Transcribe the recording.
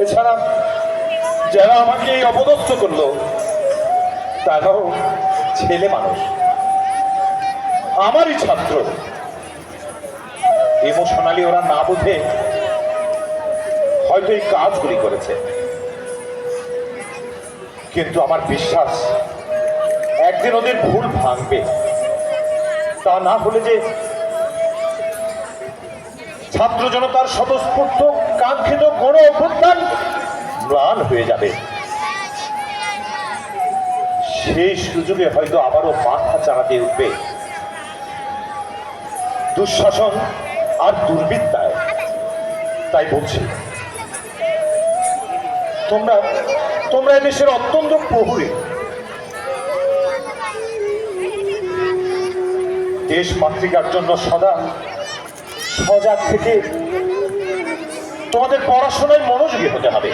এছাড়া যারা আমাকে এই অপদস্থ করলো তারাও ছেলে মানুষ, আমারই ছাত্র। ইমোশনালি ওরা না বুঝে হয়তো এই কাজগুলি করেছে, কিন্তু আমার বিশ্বাস একদিন ওদের ভুল ভাঙবে। তা না হলে যে ছাত্র জনতার স্বতঃস্ফূর্ত কাঙ্ক্ষিত গণ অভ্যুত্থান ম্লান হয়ে যাবে। সেই সুযোগে হয়তো আবারও মাথা চাড়াতে উঠবে দুঃশাসন আর দুর্বৃত্তায়। তাই বলছি, তোমরা এদেশের অত্যন্ত প্রহরী, দেশ মাতৃকার জন্য সদা সজাগ থেকে তোমাদের পড়াশোনায় মনোযোগী হতে হবে।